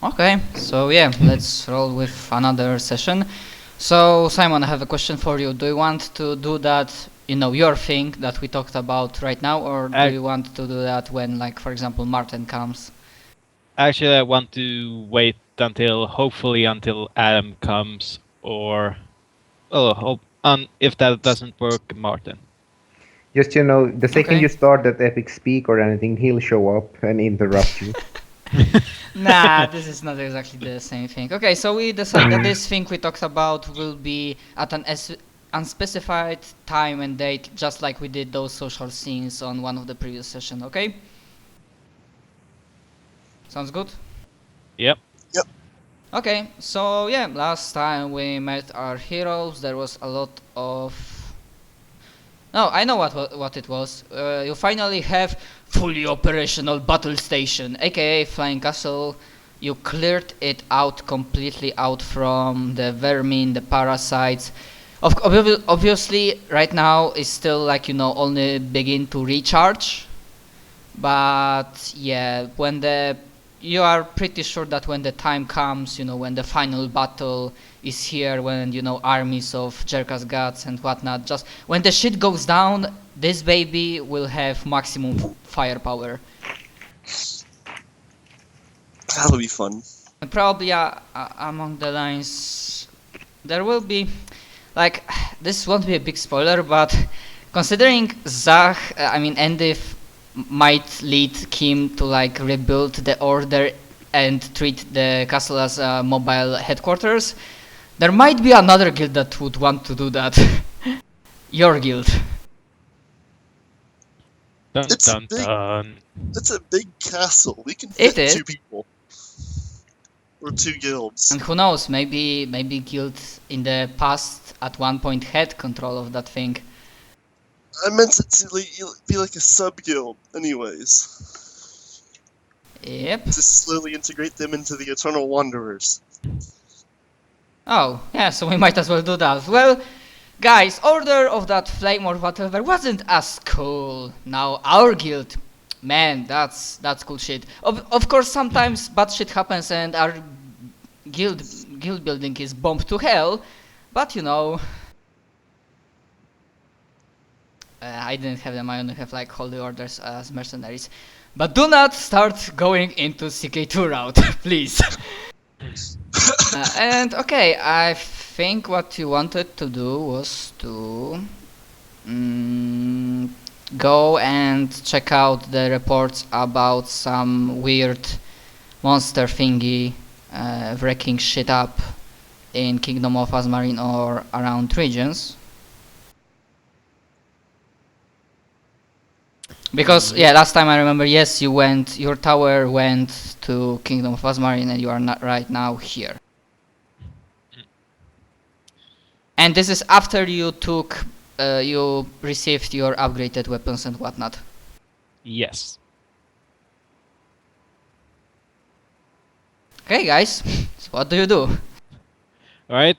Okay, so yeah, let's roll with another session. So Simon, I have a question for you. Do you want to do that, your thing that we talked about right now, or do Ac- you want to do that when, like, for example, Martin comes? Actually, I want to wait hopefully until Adam comes, or if that doesn't work, Martin. Just the second Okay. you start that epic speak or anything, he'll show up and interrupt you. Nah, this is not exactly the same thing. Okay, so we decide that this thing we talked about will be at an unspecified time and date, just like we did those social scenes on one of the previous session, okay? Sounds good? Yep. Okay, so yeah, last time we met our heroes, there was a lot of... No, I know what it was. You finally have fully operational battle station, aka Flying Castle. You cleared it out completely out from the vermin, the parasites. Obviously, right now it's still like only begin to recharge. But yeah, you are pretty sure that when the time comes, when the final battle is here, when armies of Jerka's gods and whatnot, just when the shit goes down, this baby will have maximum firepower. That'll be fun. And probably among the lines, there will be like this won't be a big spoiler, but considering Zach, Endif might lead Kim to like rebuild the order and treat the castle as a mobile headquarters, there might be another guild that would want to do that. Your guild. Dun It's a dun big- dun. It's a big castle. We can It fit is. 2 people. Or 2 guilds. And who knows, maybe guild in the past at one point had control of that thing. I meant it to be like a sub-guild, anyways. Yep. To slowly integrate them into the Eternal Wanderers. Oh, yeah, so we might as well do that. Well, guys, Order of that Flame or whatever wasn't as cool. Now our guild, man, that's cool shit. Of course, sometimes bad shit happens and our guild building is bombed to hell, but I didn't have them. I only have like holy orders as mercenaries. But do not start going into CK2 route, please. And okay, I think what you wanted to do was to go and check out the reports about some weird monster thingy wrecking shit up in Kingdom of Azmarine or around regions. Because yeah, last time I remember, yes, your tower went to Kingdom of Azmarine and you are not right now here. And this is after you you received your upgraded weapons and whatnot. Yes. Okay, guys, so what do you do? Alright,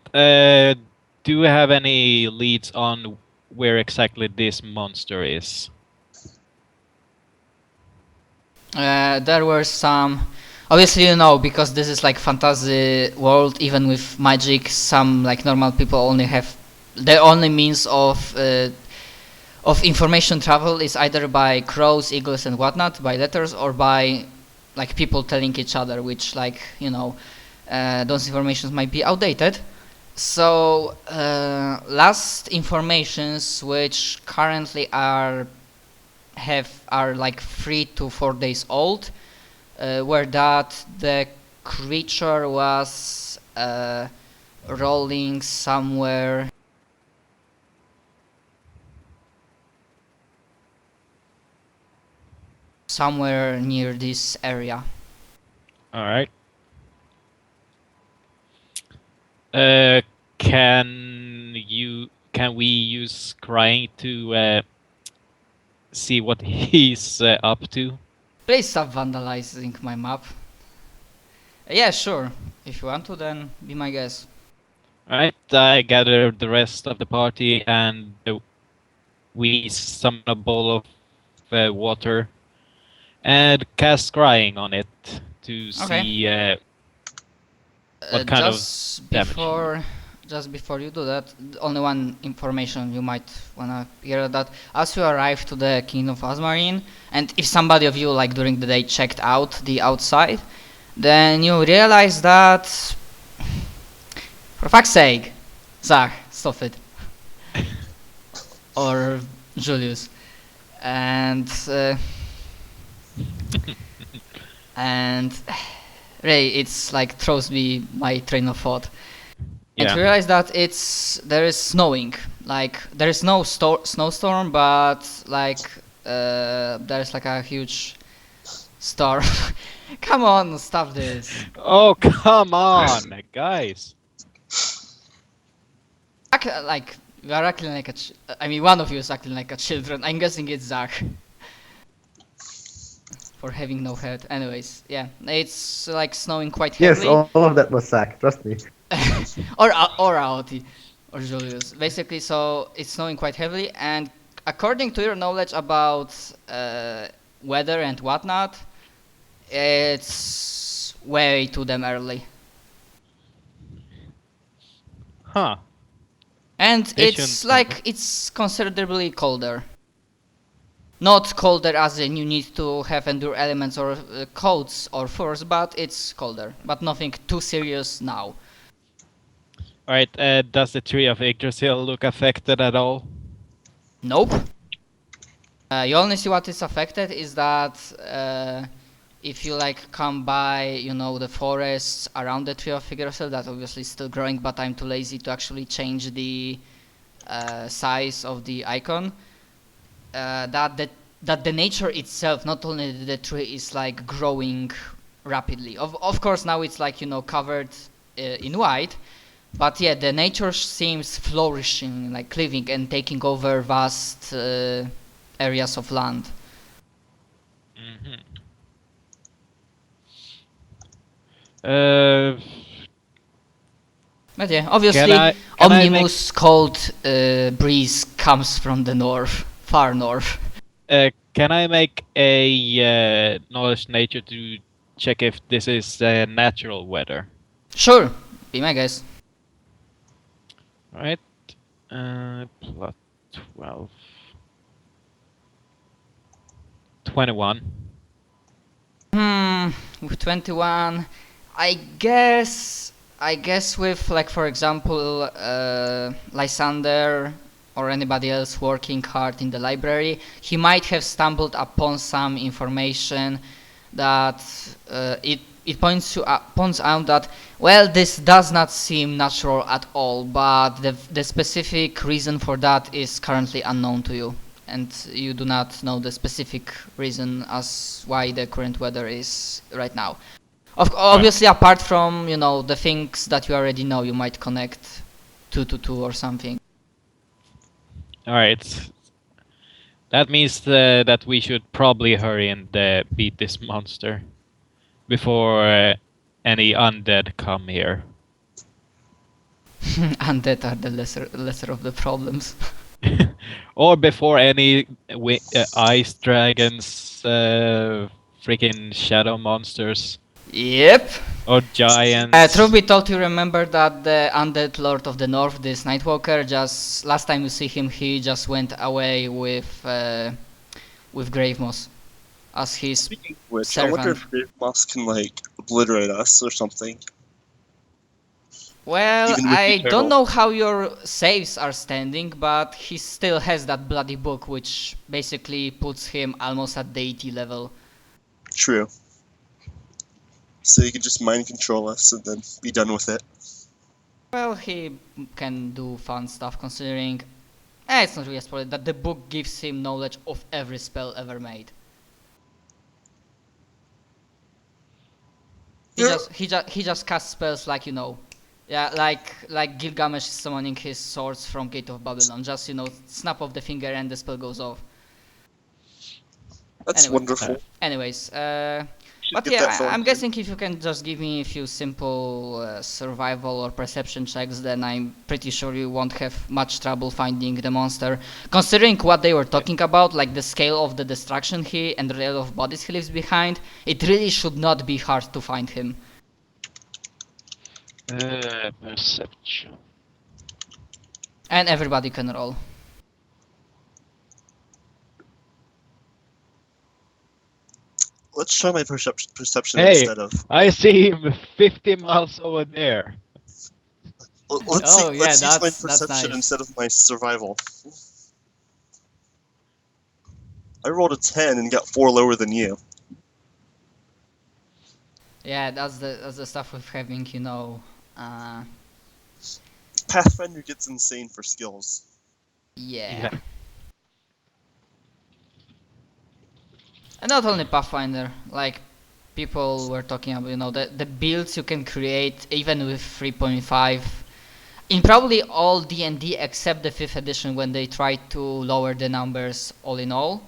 do we have any leads on where exactly this monster is? There were some... Obviously, because this is like fantasy world, even with magic, some like normal people only have... The only means of information travel is either by crows, eagles and whatnot, by letters, or by like people telling each other, which like, those informations might be outdated. So, last informations which currently are like 3 to 4 days old, were that the creature was rolling somewhere near this area. Alright. Can we use crying to see what he's up to? Please stop vandalizing my map. Yeah, sure. If you want to, then be my guest. Alright, I gather the rest of the party and we summon a bowl of water and cast crying on it to Okay. see What kind of just damage? just before you do that, only one information you might wanna hear that as you arrive to the Kingdom of Azmarine, and if somebody of you like during the day checked out the outside, then you realize that, for fuck's sake, Zach, stop it, or Julius, and and Ray, it's like throws me my train of thought. And Yeah. you realize that there is snowing. Like there is no snowstorm, but like there's like a huge storm. Come on, stop this. Oh, come on, guys. Like you are acting like I mean, one of you is acting like a children. I'm guessing it's Zach. For having no head. Anyways, yeah, it's like snowing quite Yes, heavily. all of that was Zach, trust me. or Aoti or Julius. Basically, so it's snowing quite heavily, and according to your knowledge about weather and whatnot, it's way too damn early. Huh. And They it's shouldn't like know. it's considerably colder. Not colder as in you need to have endure elements or coats or furs, but it's colder. But nothing too serious now. Alright, does the tree of Yggdrasil look affected at all? Nope. You only see what is affected is that if you like come by, you know, the forests around the tree of Yggdrasil, that obviously is still growing, but I'm too lazy to actually change the size of the icon. That the nature itself, not only the tree, is like growing rapidly. Of course, now it's like, you know, covered in white. But yeah, the nature seems flourishing, like living and taking over vast areas of land. Mm-hmm. But yeah, obviously, Can I Omnimus cold breeze comes from the north, far north. can I make a knowledge nature to check if this is natural weather? Sure, be my guess. Alright. Plus 12. 21. With 21, I guess with like, for example, Lysander or anybody else working hard in the library, he might have stumbled upon some information that it points out that, well, this does not seem natural at all, but the specific reason for that is currently unknown to you, and you do not know the specific reason as why the current weather is right now. Obviously, apart from, you know, the things that you already know, you might connect 2 to 2 or something. Alright. That means that we should probably hurry and beat this monster before any undead come here. Undead are the lesser of the problems. Or before any ice dragons, freaking shadow monsters, Yep. or giants. Truth be told, you remember that the undead lord of the north, this Nightwalker, just last time you see him, he just went away with Gravemoss as his Speaking of which, I wonder if Grave Moss can like obliterate us or something. Well, Even with I the turtle. don't know how your saves are standing, but he still has that bloody book, which basically puts him almost at deity level. True. So you can just mind control us and then be done with it. Well, he can do fun stuff considering... it's not really a spoiler, that the book gives him knowledge of every spell ever made. He just casts spells like, you know... Yeah, like Gilgamesh is summoning his swords from Gate of Babylon. Just, you know, snap of the finger and the spell goes off. That's Anyway. wonderful. Anyways, Should but get yeah, that for I'm him. guessing if you can just give me a few simple survival or perception checks, then I'm pretty sure you won't have much trouble finding the monster. Considering what they were talking about, like the scale of the destruction and the level of bodies he leaves behind, it really should not be hard to find him. Perception. And everybody can roll. Let's try my perception Hey, instead of. I see him 50 miles over there. Let's see. Oh, yeah, Let's use my that's perception nice. instead of my survival. I rolled a 10 and got 4 lower than you. Yeah, that's the stuff with having, you know, Pathfinder gets insane for skills. yeah. And not only Pathfinder, like people were talking about, you know, the builds you can create even with 3.5 in probably all D&D except the 5th edition when they tried to lower the numbers all in all.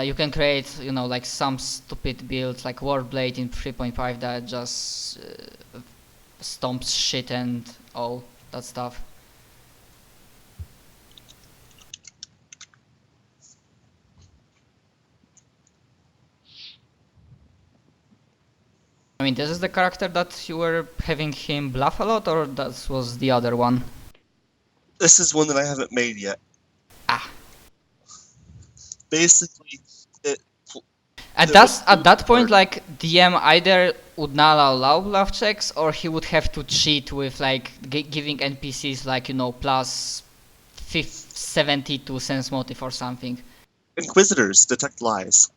You can create, you know, like some stupid builds like Warblade in 3.5 that just stomps shit and all that stuff. I mean, this is the character that you were having him bluff a lot, or that was the other one? This is one that I haven't made yet. Ah. Basically, it. At the that point, part- like DM either would not allow bluff checks, or he would have to cheat with like giving NPCs like, you know, plus 70 to sense motive or something. Inquisitors detect lies.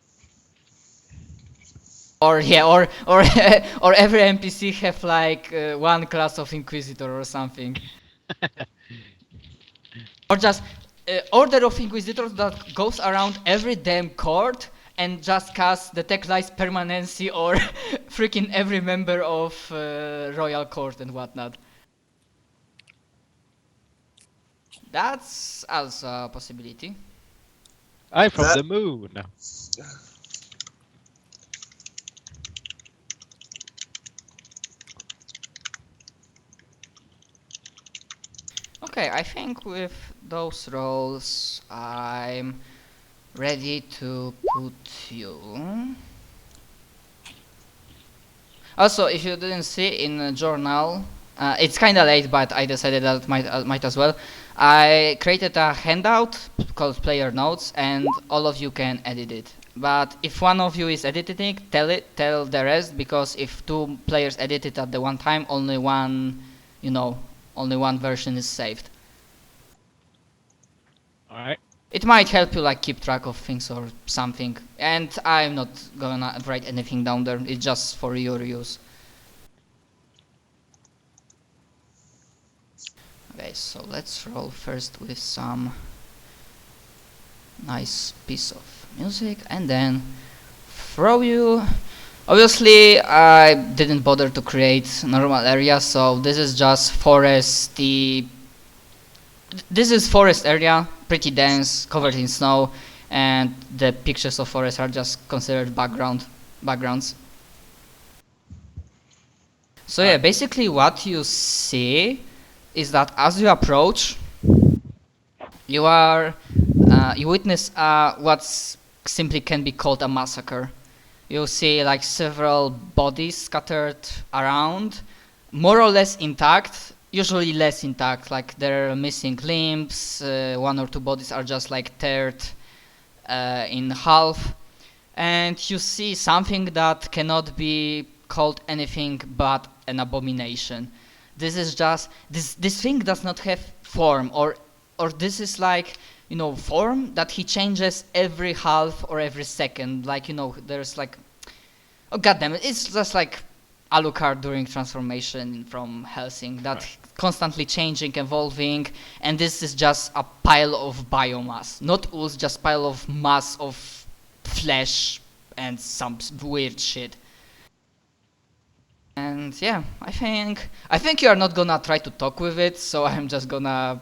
Or yeah, or or every NPC have like one class of Inquisitor or something. Or just order of Inquisitors that goes around every damn court and just casts Detect Lies permanency or freaking every member of Royal Court and whatnot. That's also a possibility. I'm from That- the moon. Okay, I think with those rolls, I'm ready to put you. Also, if you didn't see in the journal, it's kind of late, but I decided that might as well. I created a handout called Player Notes, and all of you can edit it. But if one of you is editing, tell the rest, because if two players edit it at the one time, only one, you know, only one version is saved. Alright. It might help you like keep track of things or something. And I'm not gonna write anything down there, it's just for your use. Okay, so let's roll first with some nice piece of music and then throw you. Obviously I didn't bother to create normal area, so this is just foresty. This is forest area, pretty dense, covered in snow, and the pictures of forest are just considered backgrounds. So yeah, basically what you see is that as you approach, you witness what simply can be called a massacre. You see like several bodies scattered around, more or less intact, usually less intact, like they're missing limbs, one or two bodies are just like teared in half, and you see something that cannot be called anything but an abomination. This is just this thing does not have form, or this is like, you know, form that he changes every half or every second, like, you know, there's like, oh goddamn it, it's just like Alucard during transformation from Helsing, that constantly changing, evolving, and this is just a pile of biomass, not ooze, just pile of mass of flesh and some weird shit. And yeah, I think you are not gonna try to talk with it, so I'm just gonna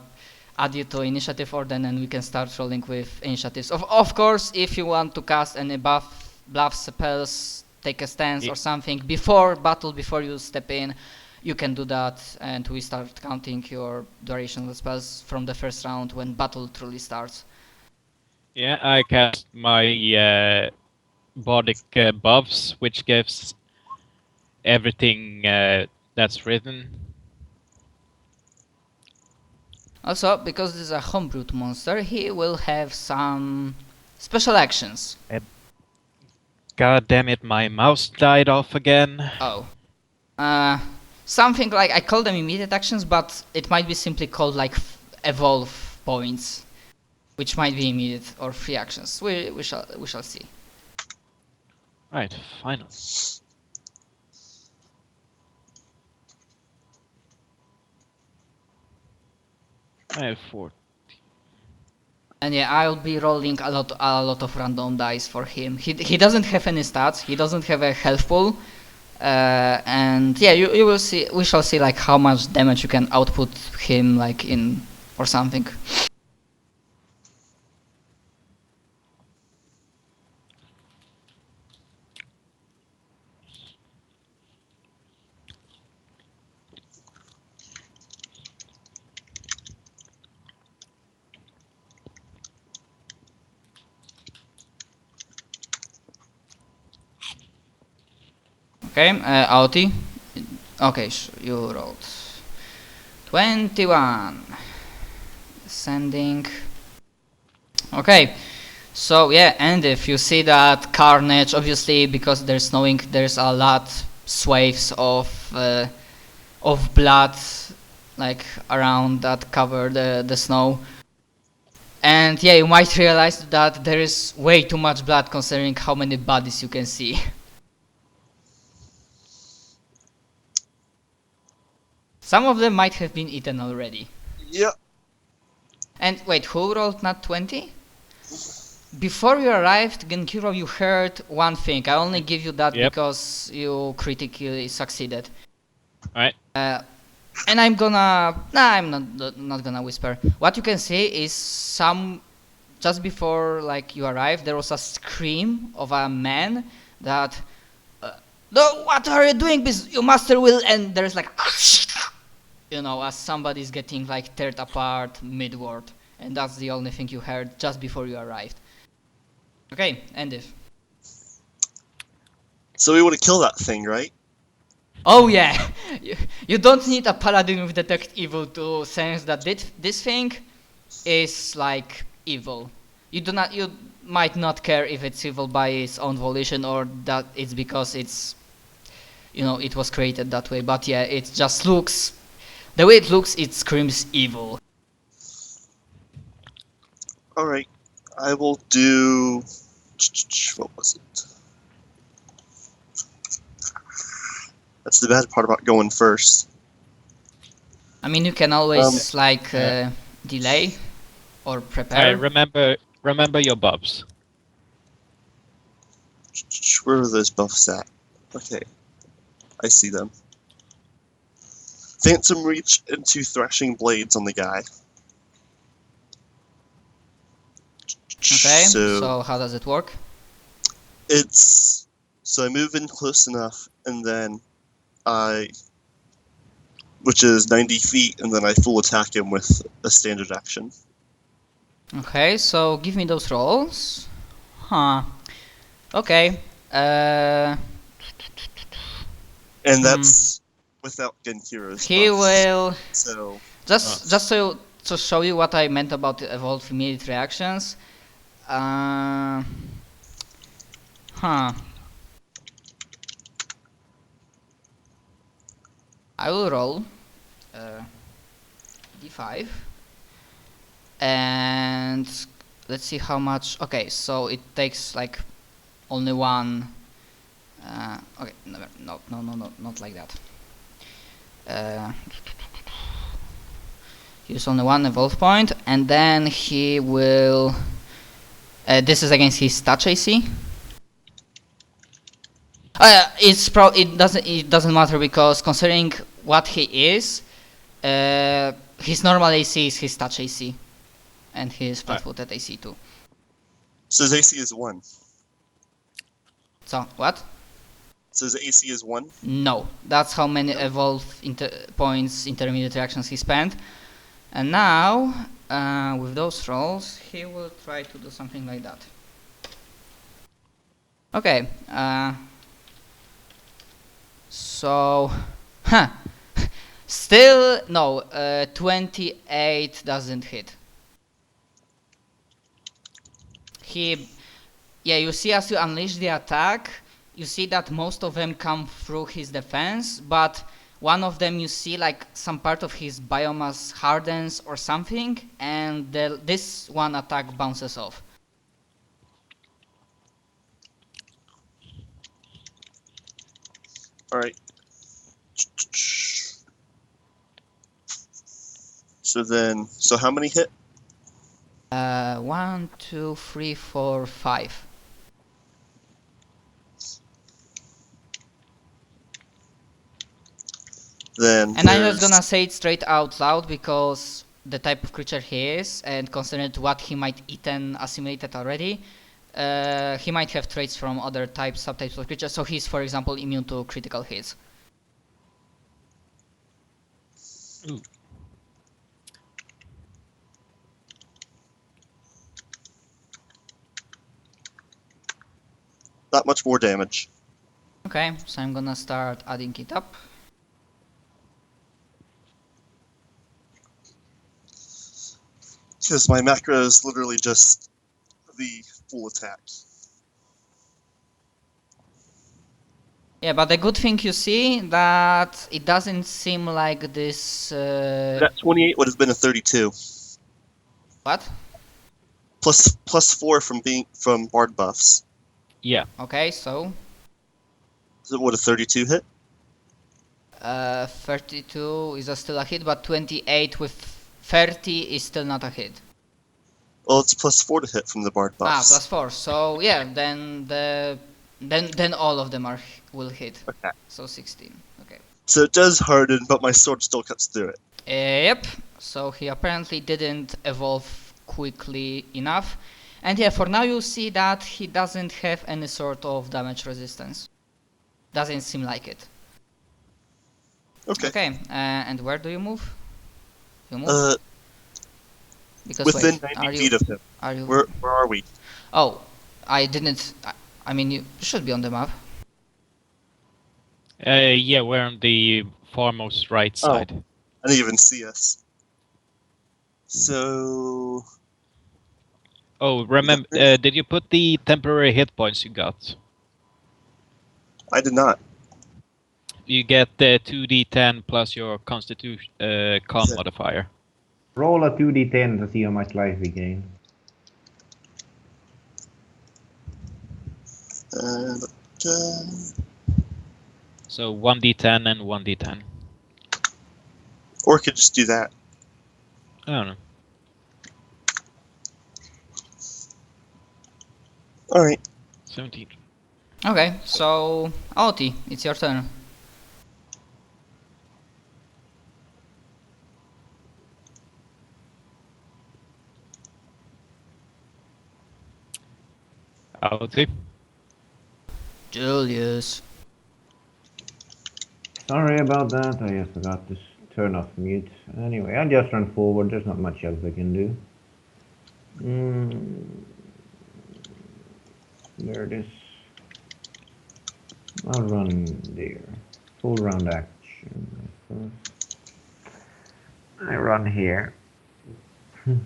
add you to initiative order, and then we can start rolling with initiatives. Of course, if you want to cast any bluff spells, take a stance or something before battle, before you step in, you can do that, and we start counting your duration of spells from the first round when battle truly starts. Yeah, I cast my bardic buffs, which gives everything That's written. Also, because this is a homebrewed monster, he will have some special actions. God damn it, my mouse died off again. Oh. Something like, I call them immediate actions, but it might be simply called like evolve points, which might be immediate or free actions. We shall see. Right, finally. I have 4. And yeah, I'll be rolling a lot of random dice for him. He doesn't have any stats. He doesn't have a health pool. And yeah, you will see. We shall see like how much damage you can output him like in or something. Okay, Aoti. Okay, you rolled 21. Sending. Okay, so yeah, and if you see that carnage, obviously because there's snowing, there's a lot swathes of blood like around that cover the snow. And yeah, you might realize that there is way too much blood considering how many bodies you can see. Some of them might have been eaten already. Yep. And wait, who rolled not 20? Before you arrived, Genkiro, you heard one thing. I only give you that Yep. because you critically succeeded. Alright. And I'm gonna... Nah, I'm not gonna whisper. What you can see is just before like you arrived, there was a scream of a man that... No, what are you doing? Your master will... And there's like... You know, as somebody's getting like teared apart mid-word. And that's the only thing you heard just before you arrived. Okay, end it. So we want to kill that thing, right? Oh yeah! You don't need a paladin with detect evil to sense that this thing is like evil. You might not care if it's evil by its own volition or that it's because it's, you know, it was created that way. But yeah, it just looks, the way it looks, it screams evil. Alright. I will do... What was it? That's the bad part about going first. I mean, you can always yeah. delay or prepare. Remember your buffs. Where are those buffs at? Okay. I see them. Phantom Reach into Thrashing Blades on the guy. Okay, So so how does it work? it's... So I move in close enough, and then which is 90 feet, and then I full attack him with a standard action. Okay, so give me those rolls. Huh. Okay. And that's without Genkiro's He buffs. will So just to show you what I meant about the evolved immediate reactions. Huh. I will roll d5 and let's see how much. Okay, so it takes like only one. Okay, no, not like that. Use only one evolve point, and then he will. This is against his touch AC. It doesn't matter because considering what he is, his normal AC is his touch AC, and his flat-footed AC too. So his AC is 1. So what? So his AC is 1? No, that's how many evolve points intermediate reactions he spent. And now, with those rolls, he will try to do something like that. Okay. So, Still, no, 28 doesn't hit. Yeah, you see as you unleash the attack, you see that most of them come through his defense, but one of them you see like some part of his biomass hardens or something, and this one attack bounces off. Alright. So how many hit? 1, 2, 3, 4, 5. Then And I'm just there's- gonna say it straight out loud because the type of creature he is, and considering what he might eaten assimilated already, he might have traits from other subtypes of creatures. So he's, for example, immune to critical hits. Ooh. not much more damage. Okay, so I'm gonna start adding it up. Because my macro is literally just the full attack. Yeah, but the good thing you see that it doesn't seem like this. That 28 would have been a 32. What? Plus 4 from Bard buffs. Yeah. Okay, so So would a 32 hit? 32 is still a hit, but 28 with 30 is still not a hit. Well, it's plus 4 to hit from the Bard buffs. Plus 4. So yeah, then all of them will hit. Okay. So 16. Okay. So it does harden, but my sword still cuts through it. Yep. So he apparently didn't evolve quickly enough. And yeah, for now you see that he doesn't have any sort of damage resistance. Doesn't seem like it. Okay. Okay. And where do you move? You move? Because Within wait, 90 feet of him. Are you? Where are we? Oh, I didn't. I mean, you should be on the map. Yeah, we're on the foremost right side. I didn't even see us. So Oh, remember, did you put the temporary hit points you got? I did not. You get the 2d10 plus your constitution con Yeah. modifier. Roll a 2d10 to see how much life we gain. So 1d10 and 1d10. Or could just do that. I don't know. Alright. 17. Okay, so Oti, it's your turn. Outie. Julius. Sorry about that, I just forgot to turn off mute. Anyway, I'll just run forward, there's not much else I can do. There it is. I'll run there. Full round action. I run here. And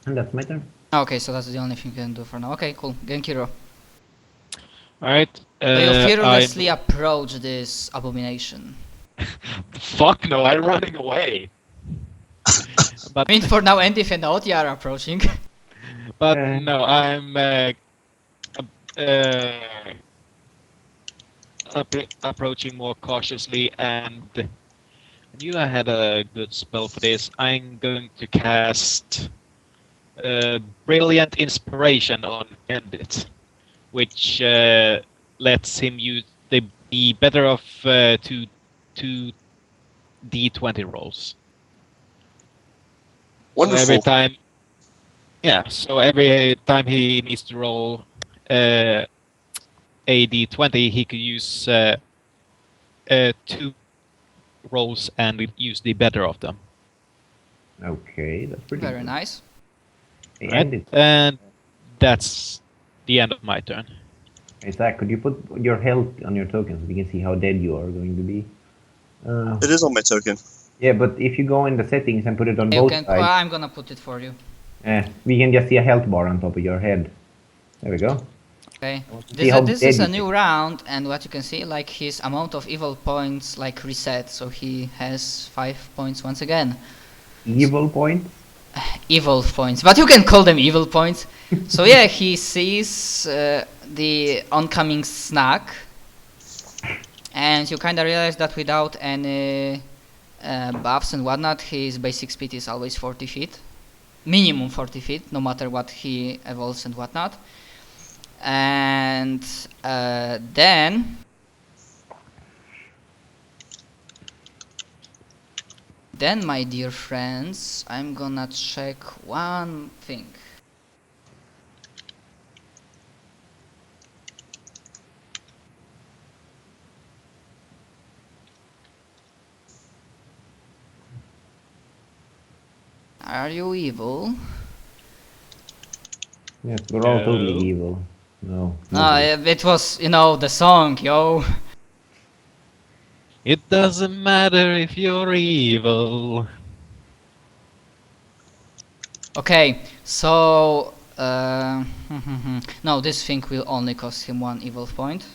that's my turn. Okay, so that's the only thing you can do for now. Okay, cool. Genkiro. Alright. So you fearlessly approach this abomination. Fuck no, I'm running away. I mean, for now, Endif and Oti are approaching. But Okay. no, I'm approaching more cautiously, and I knew I had a good spell for this. I'm going to cast Brilliant Inspiration on Endit, which lets him use the better of two d20 rolls. Wonderful. So every time, so every time he needs to roll a d20, he could use 2 rolls and use the better of them. Okay, that's pretty Very good. nice. And And that's the end of my turn. Zach, could you put your health on your token so we can see how dead you are going to be? It is on my token. Yeah, but if you go in the settings and put it on You both can. sides, I'm gonna put it for you. we can just see a health bar on top of your head. There we go. Okay. See how This dead is a he new round, and what you can see, like his amount of evil points, like reset, so he has 5 points once again. Evil point. Evil points, but you can call them evil points. So yeah, he sees the oncoming snack, and you kind of realize that without any buffs and whatnot, his basic speed is always 40 feet, minimum 40 feet, no matter what he evolves and whatnot. And then my dear friends, I'm gonna check one thing. Are you evil? Yes, we're all No. totally evil. No. No, it was, the song, yo. It doesn't matter if you're evil. Okay, so no, this thing will only cost him 1 evil point.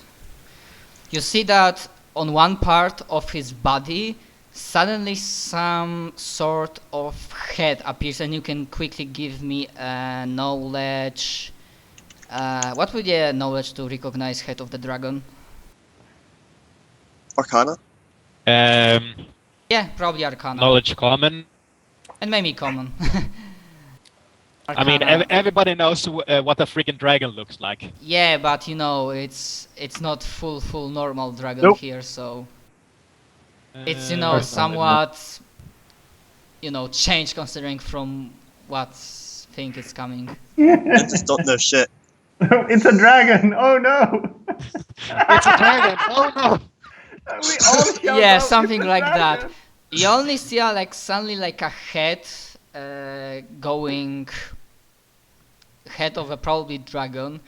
You see that on one part of his body, suddenly some sort of head appears, and you can quickly give me a knowledge. What would be a knowledge to recognize head of the dragon? Arcana? Yeah, probably Arcana. Knowledge common. And maybe common. I mean, Arcana. everybody knows what a freaking dragon looks like. Yeah, but it's not full normal dragon Nope. here, so it's Uh, somewhat changed considering from what thing is coming. I just don't know shit. It's a dragon! Oh no! It's a dragon! Oh no! We all shout Yeah, out, something "It's a like that. dragon!" You only see suddenly like a head going, head of a probably dragon,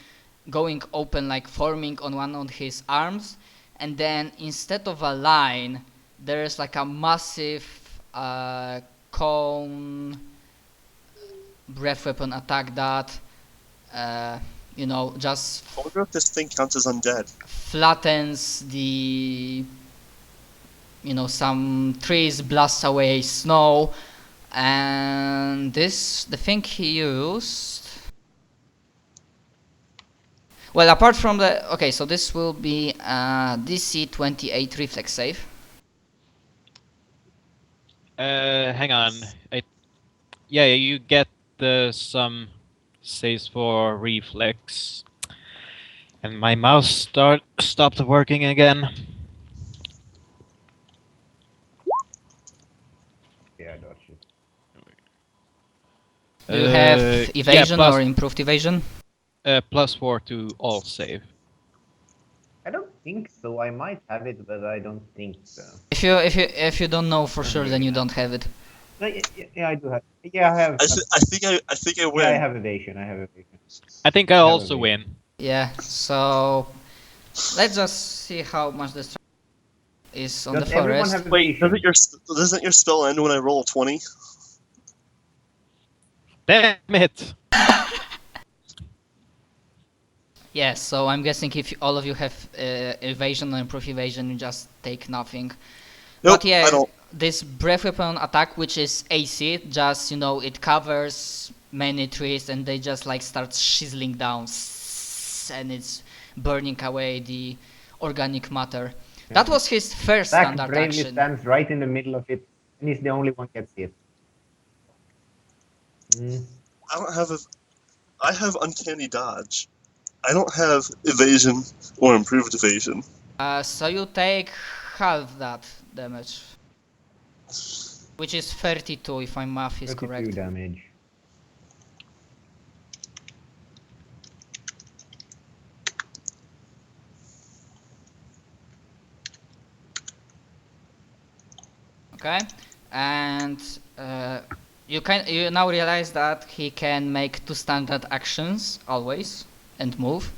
going open, like forming on one of his arms, and then instead of a line, there is like a massive cone breath weapon attack that just I wonder if this thing counts as undead. flattens the some trees, blasts away snow, and the thing he used, well, apart from so this will be DC 28 reflex save. Hang on. Yeah, you get some saves for reflex. And my mouse stopped working again. Yeah, I dodged it. Do you have evasion yeah, or improved evasion? +4 to all save. I don't think so. I might have it, but I don't think so. If you don't know for sure, then you don't have it. No, yeah, I do have. Yeah, I have. I think I win. Yeah, I have evasion. I have evasion. I think I have also a win. Yeah, so let's just see how much this is on Does the everyone forest. have Wait, evasion? doesn't your spell end when I roll a 20? Damn it! Yeah, so I'm guessing if all of you have evasion or improved evasion, you just take nothing. Nope, But yeah, I don't. this breath weapon attack, which is AC, just it covers many trees and they just like start chiseling down, and it's burning away the organic matter. That was his first Zack standard bravely action. stands right in the middle of it, and he's the only one who gets hit. I don't have I have uncanny dodge. I don't have evasion or improved evasion. So you take half that damage, which is 32 if my math is 32 correct. damage. Okay, and you now realize that he can make 2 standard actions always and move,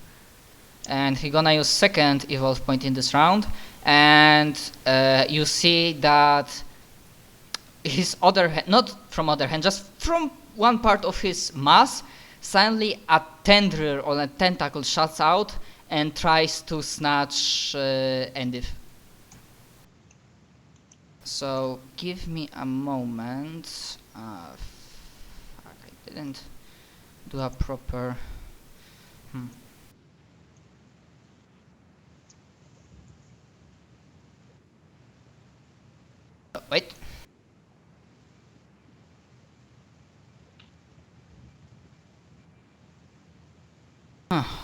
and he gonna use second evolve point in this round, and you see that his other hand, not from other hand, just from one part of his mass, suddenly a tendril or a tentacle shuts out and tries to snatch Endif. So give me a moment. Fuck, I didn't do a proper. Wait.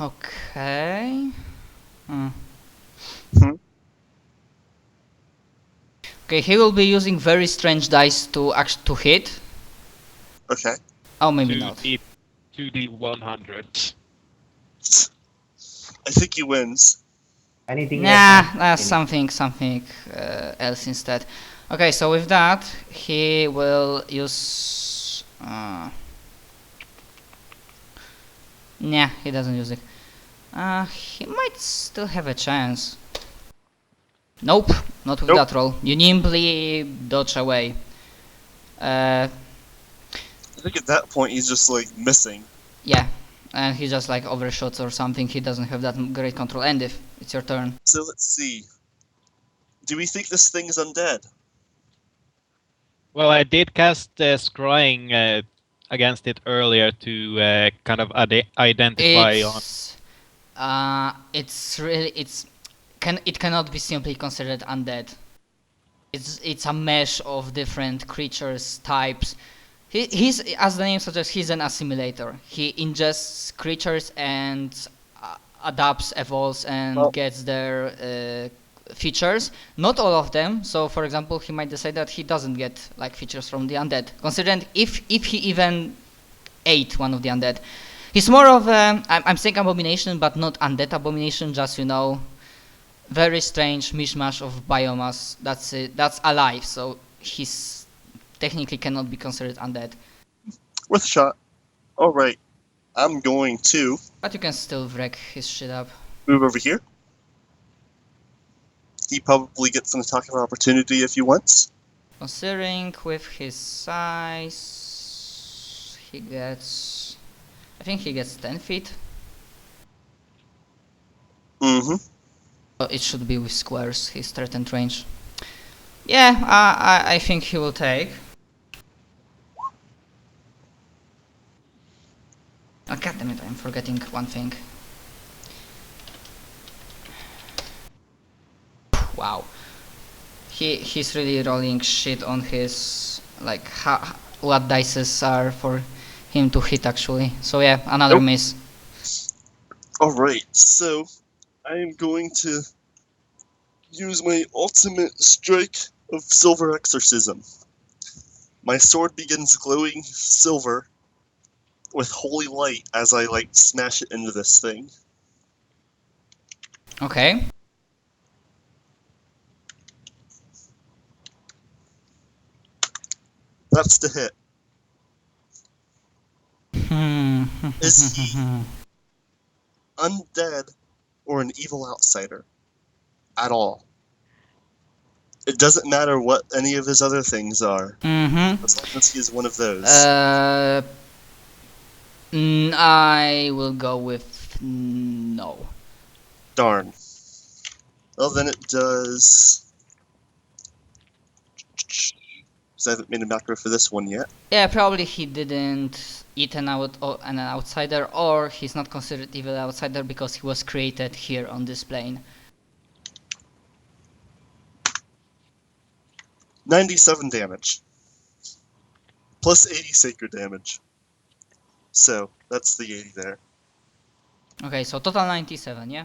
Okay. Okay, he will be using very strange dice to hit. Okay. Oh, maybe not. 2D100. I think he wins. Anything Nah, else? something else instead. Okay, so with that, he will use. Nah, he doesn't use it. He might still have a chance. Nope, not with that roll. You nimbly dodge away. I think at that point he's just like missing. Yeah, and he just like overshoots or something. He doesn't have that great control. And if it's your turn. So let's see. Do we think this thing is undead? Well, I did cast scrying against it earlier to kind of identify on. It cannot be simply considered undead. It's a mesh of different creatures types. He's, as the name suggests, he's an assimilator. He ingests creatures and adapts, evolves, and gets their features. Not all of them. So, for example, he might decide that he doesn't get like features from the undead. Considering if he even ate one of the undead, he's more of a I'm saying abomination, but not undead abomination. Just very strange mishmash of biomass. That's it. That's alive. So he's technically cannot be considered undead. Worth a shot. Alright. I'm going to But you can still wreck his shit up. move over here. He probably gets an attack of opportunity if he wants. Considering with his size, he gets. I think he gets 10 feet. Mm-hmm. It should be with squares, his threatened range. Yeah, I think he will take. Oh, goddammit, I'm forgetting one thing. Wow. He's really rolling shit on his, like, what dices are for him to hit actually. So yeah, another miss. Alright, so I am going to use my ultimate strike of Silver Exorcism. My sword begins glowing silver with holy light as I smash it into this thing. Okay. That's the hit. Is he undead or an evil outsider? At all. It doesn't matter what any of his other things are, as long as he is one of those. I will go with no. Darn. Well, then it does... Because I haven't made a macro for this one yet. Yeah, probably he didn't eat an outsider, or he's not considered evil outsider because he was created here on this plane. 97 damage. Plus 80 sacred damage. So, that's the 80 there. Okay, so total 97, yeah?